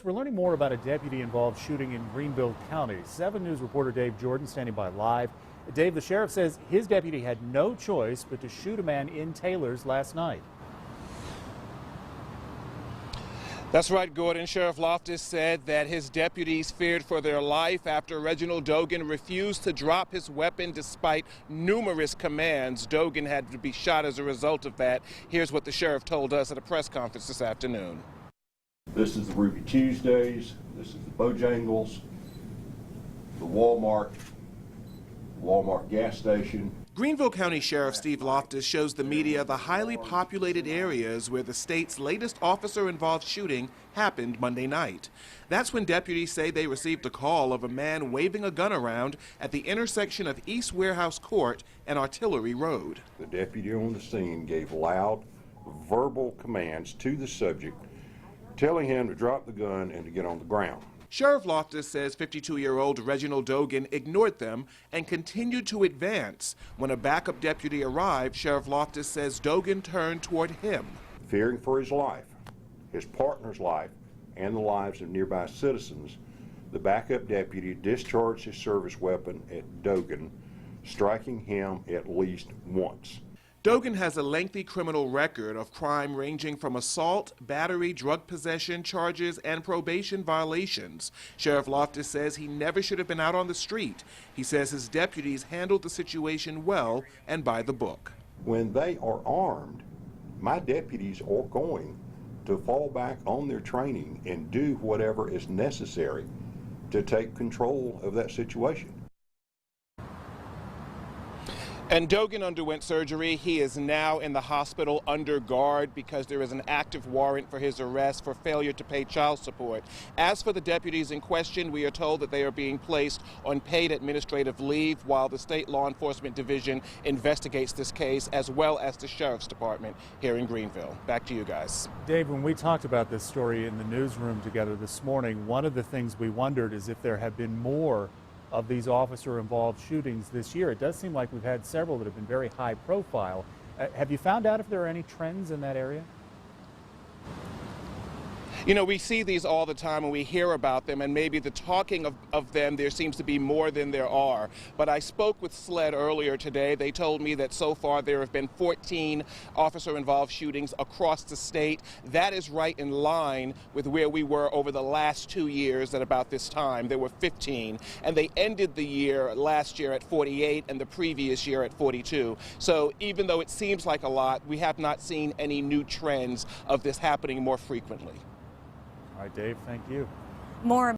we're learning more about a deputy-involved shooting in Greenville County. 7 News reporter Dave Jordan standing by live. Dave, the sheriff says his deputy had no choice but to shoot a man in Taylor's last night. That's right, Gordon. Sheriff Loftus said that his deputies feared for their life after Reginald Dogan refused to drop his weapon despite numerous commands. Dogan had to be shot as a result of that. Here's what the sheriff told us at a press conference this afternoon. This is the Ruby Tuesdays, this is the Bojangles, the Walmart gas station. Greenville County Sheriff Steve Loftus shows the media the highly populated areas where the state's latest officer-involved shooting happened Monday night. That's when deputies say they received a call of a man waving a gun around at the intersection of East Warehouse Court and Artillery Road. The deputy on the scene gave loud, verbal commands to the subject, telling him to drop the gun and to get on the ground. Sheriff Loftus says 52-year-old Reginald Dogan ignored them and continued to advance. When a backup deputy arrived, Sheriff Loftus says Dogan turned toward him. Fearing for his life, his partner's life, and the lives of nearby citizens, the backup deputy discharged his service weapon at Dogan, striking him at least once. Dogan has a lengthy criminal record of crime ranging from assault, battery, drug possession charges, and probation violations. Sheriff Loftus says he never should have been out on the street. He says his deputies handled the situation well and by the book. When they are armed, my deputies are going to fall back on their training and do whatever is necessary to take control of that situation. And Dogan underwent surgery. He is now in the hospital under guard because there is an active warrant for his arrest for failure to pay child support. As for the deputies in question, we are told that they are being placed on paid administrative leave while the State Law Enforcement Division investigates this case, as well as the Sheriff's Department here in Greenville. Back to you guys. Dave, when we talked about this story in the newsroom together this morning, one of the things we wondered is if there have been more of these officer-involved shootings this year. It does seem like we've had several that have been very high profile. Have you found out if there are any trends in that area? You know, we see these all the time and we hear about them, and maybe the talking of them, there seems to be more than there are. But I spoke with SLED earlier today. They told me that so far there have been 14 officer-involved shootings across the state. That is right in line with where we were over the last 2 years at about this time. There were 15, and they ended the year last year at 48 and the previous year at 42. So even though it seems like a lot, we have not seen any new trends of this happening more frequently. All right, Dave, thank you. More